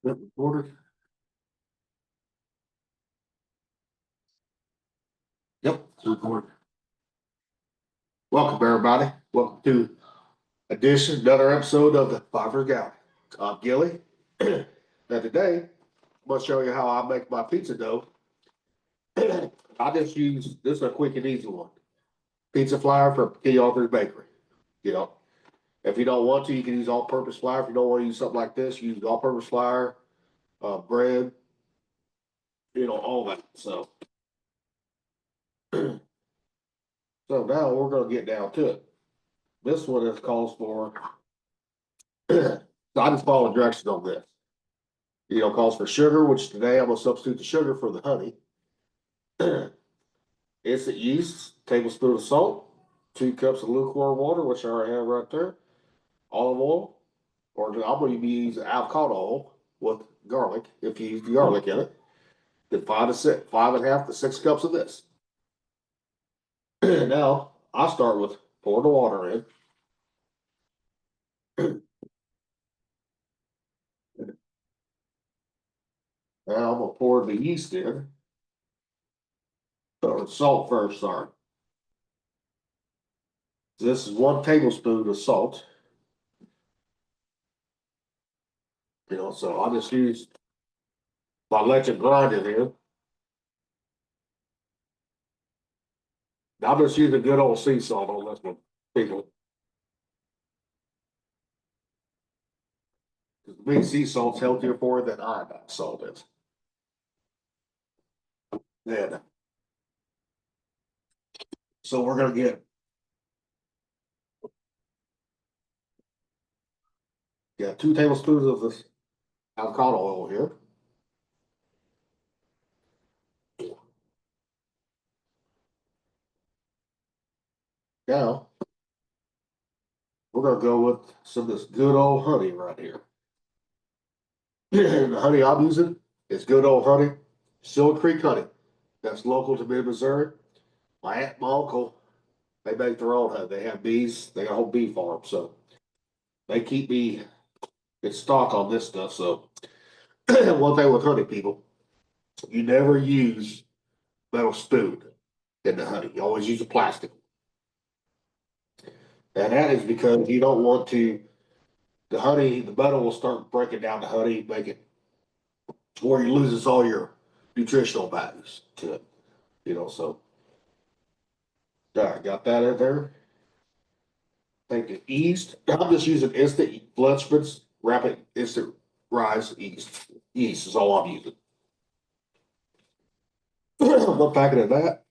Recorded. Yep, it's recorded. Welcome, everybody. Welcome to another episode of the Fiverr Galley. I'm Gilly. Now today, I'm gonna show you how I make my pizza dough. I just use this is a quick and easy one. Pizza flour from Key Arthur's Bakery. You know, if you don't want to, you can use all-purpose flour. If you don't want to use something like this, use all-purpose flour, bread, all that. So, so now we're gonna get down to it. This one is calls for. So I just follow directions on this. Calls for sugar, which today I'm gonna substitute the sugar for the honey. Instant yeast, tablespoon of salt, 2 cups of lukewarm water, which I already have right there, olive oil, or I'm gonna be using avocado oil with garlic, if you use the garlic in it. Then 5.5 to 6 cups of this. Now I start with pouring the water in. Now I'm gonna pour the yeast in. Or salt first, sorry. This is 1 tablespoon of salt. So I just use my electric grinder here. I'm just using good old sea salt on this one, people. Because to me, sea salt's healthier for you than iodine salt is. Then, so we're gonna get yeah 2 tablespoons of this avocado oil here. Now we're gonna go with some of this good old honey right here. The honey I'm using is good old honey, Silver Creek honey. That's local to mid Missouri. My aunt, my uncle, they make their own honey. They have bees. They got a whole bee farm, so they keep me in stock on this stuff. So one thing with honey, people, you never use metal spoon in the honey. You always use a plastic. And that is because you don't want the honey, the butter will start breaking down the honey, make it where you loses all your nutritional values to it. So all right, got that in there. Take the yeast. I'm just using instant blood spritz, rapid instant rise yeast. Yeast is all I'm using. One packet of that.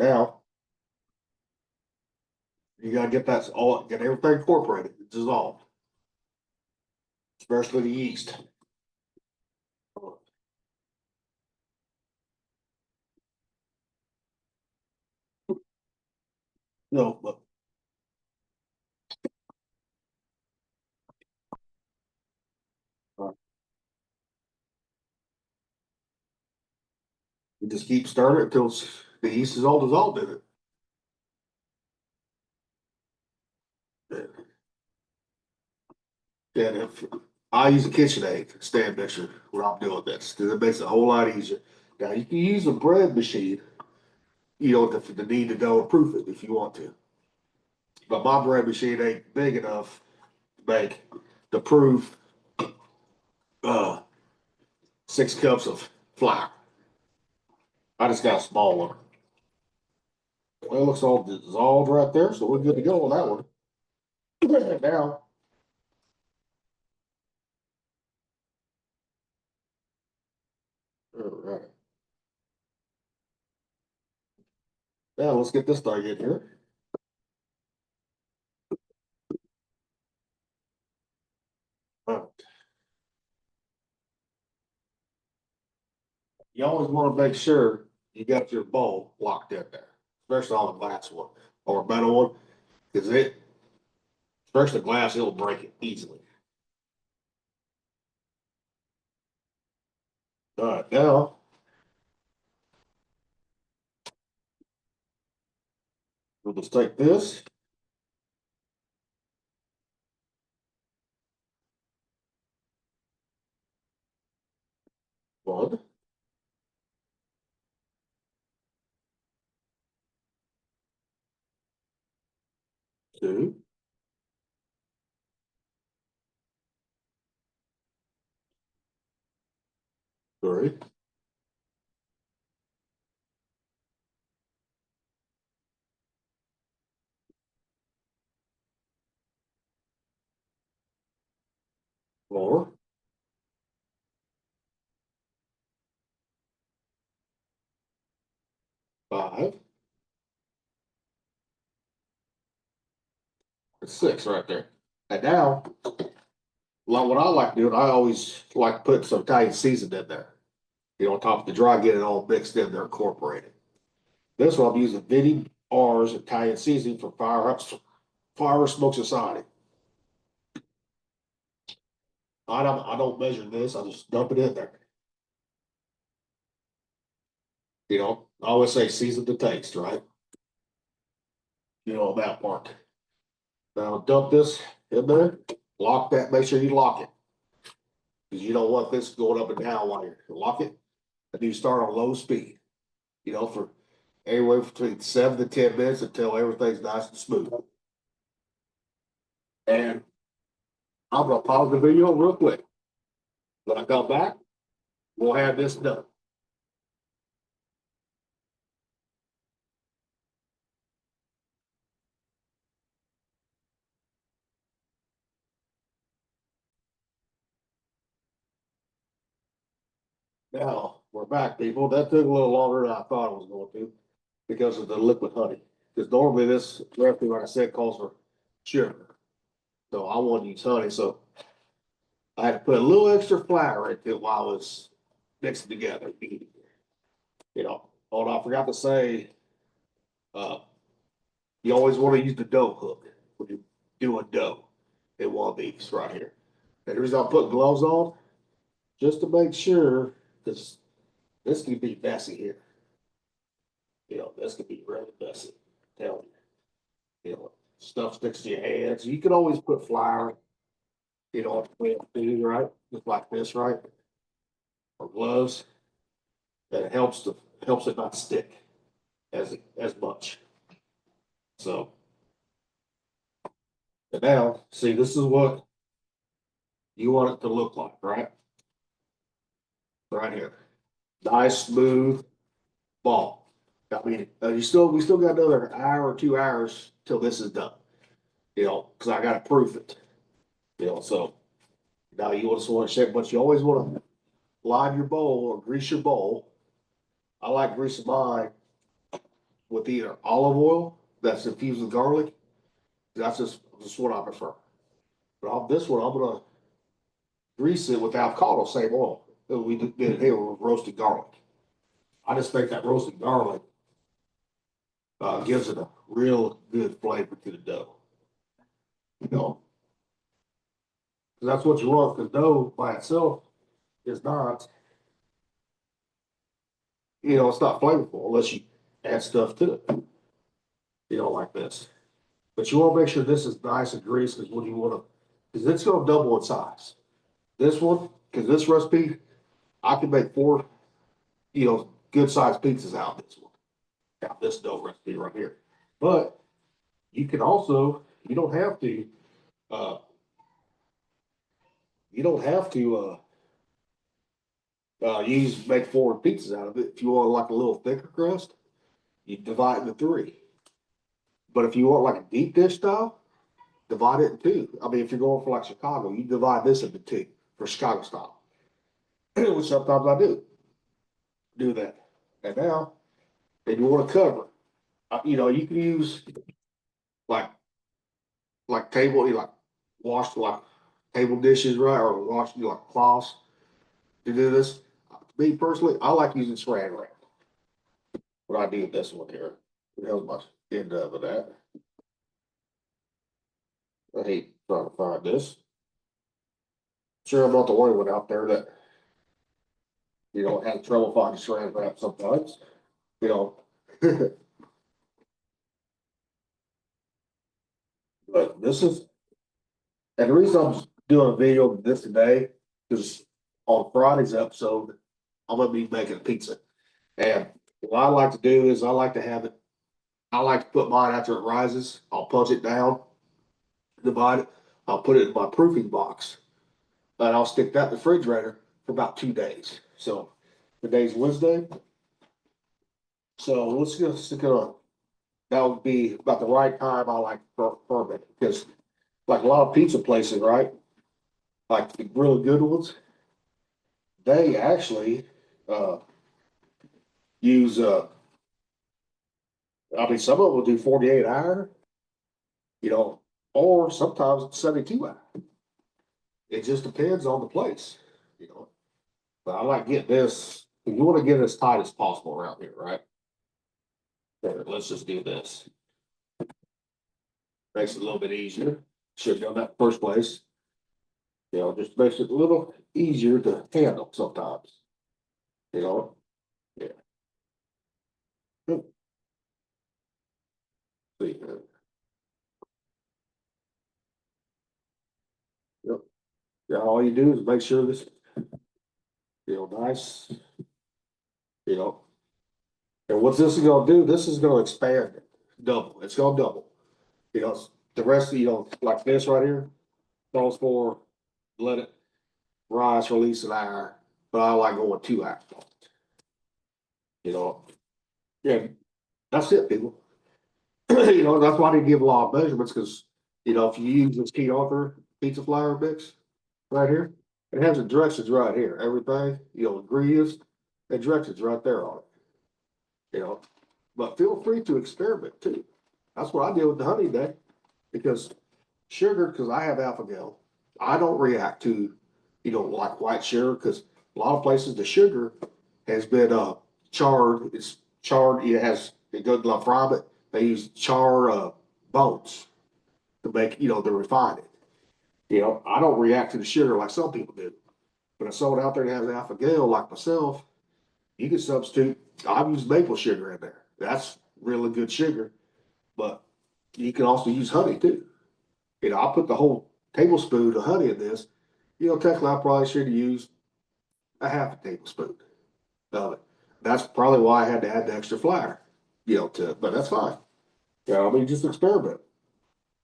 Now you gotta get everything incorporated, dissolved, especially the yeast. No, but uh, you just keep stirring it until the yeast is all dissolved in it. And if I use a KitchenAid stand mixer when I'm doing this, because it makes it a whole lot easier. Now you can use a bread machine, to knead the dough and proof it if you want to. But my bread machine ain't big enough to make the proof 6 cups of flour. I just got a small one. Well, it looks all dissolved right there, so we're good to go on that one. Now, all right. Now let's get this thing in here. All right. You always want to make sure you got your bowl locked in there, especially on a glass one or a metal one, because especially the glass, it'll break it easily. All right, now we'll just take this 2, 3, 4, 5, 6 right there. And now, like what I like doing, I always like putting some Italian seasoning in there. On top of the dry, get it all mixed in there, incorporated. This one I'm using Vinny R's Italian seasoning from Fire Smoke Society. I don't measure this. I just dump it in there. I always say season to taste, right? That part. Now dump this in there. Lock that. Make sure you lock it because you don't want this going up and down while you lock it. And you start on low speed. For anywhere between 7 to 10 minutes until everything's nice and smooth. And I'm gonna pause the video real quick. When I come back, we'll have this done. Now, we're back, people. That took a little longer than I thought it was going to because of the liquid honey. Because normally this recipe, like I said, calls for sugar. So I want to use honey. So I had to put a little extra flour into it while I was mixing together. Oh, and I forgot to say, uh, you always want to use the dough hook when you do a dough in one of these right here. And the reason I put gloves on, just to make sure, because this could be messy here. This could be really messy. Tell stuff sticks to your hands. You can always put flour, with food, right? Just like this, right? Or gloves. That helps it not stick as much. So and now, see, this is what you want it to look like, right? Right here. Nice, smooth ball. I mean, we still got another hour or 2 hours till this is done. Because I got to proof it. So now you just want to shape, but you always want to line your bowl or grease your bowl. I like greasing mine with either olive oil that's infused with garlic. That's just what I prefer. But on this one, I'm gonna grease it with avocado, same oil that we did here with roasted garlic. I just think that roasted garlic gives it a real good flavor to the dough. You know, 'Cause that's what you want. Because dough by itself is not, it's not flavorful unless you add stuff to it. Like this. But you want to make sure this is nice and greased because when you want to, because it's going to double in size. This one, because this recipe, I can make 4, good sized pizzas out of this one, out this dough recipe right here. But you can also, uh, you don't have to make 4 pizzas out of it. If you want like a little thicker crust, you divide it into 3. But if you want like a deep dish style, divide it in 2. I mean, if you're going for like Chicago, you divide this into 2 for Chicago style, which sometimes I do that. And now, if you want to cover, you can use like table, like wash like table dishes, right, or wash like cloths to do this. Me personally, I like using saran wrap. What I do with this one here. That was my end of that. I hate trying to find this. Sure, I'm not the only one out there that have trouble finding saran wrap sometimes. You know, but this is, and the reason I'm doing a video of this today is on Friday's episode, I'm gonna be making pizza. And what I like to do is I like to put mine after it rises. I'll punch it down divide it, I'll put it in my proofing box, and I'll stick that in the refrigerator for about 2 days. So today's Wednesday, so let's just stick it on. That would be about the right time I like for ferment, because like a lot of pizza places, right? Like the really good ones, they actually uh use I mean some of them will do 48 hour, you know, or sometimes 72 hour. It just depends on the place, you know. But I like getting this, you want to get it as tight as possible around here, right? Here, let's just do this. Makes it a little bit easier. Should have done that in the first place. You know, just makes it a little easier to handle sometimes. You know, yeah. Hmm. See, yep. Yeah, all you do is make sure this, nice, you know. And what this is gonna do, this is gonna expand it, double. It's gonna double. You know, the rest of, like this right here, calls for let it rise, release an hour, but I like going 2 hours. You know, yeah, that's it, people. That's why I didn't give a lot of measurements because, if you use this Key Arthur pizza flour mix right here, it has the directions right here. Everything, ingredients, and directions right there on it, But feel free to experiment too. That's what I did with the honey day because sugar, because I have alpha gal, I don't react to, like white sugar because a lot of places the sugar has been charred. It's charred. It goes to fry it. They use char bones to make, to refine it. I don't react to the sugar like some people do. But if someone out there that has alpha gal like myself, you can substitute. I've used maple sugar in there. That's really good sugar. But you can also use honey too. I put the whole tablespoon of honey in this. Technically, I probably should have used a half a tablespoon of it. That's probably why I had to add the extra flour, to it. But that's fine. I mean, just experiment.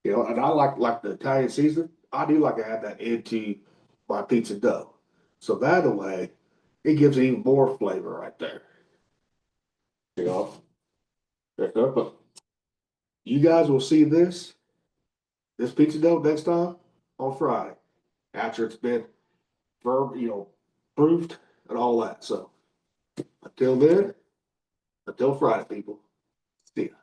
And I like the Italian seasoning. I do like to add that into my pizza dough. So that way, it gives it even more flavor right there. You know, but you guys will see this pizza dough next time on Friday after it's been firm, proofed and all that. So until then, until Friday, people. See ya.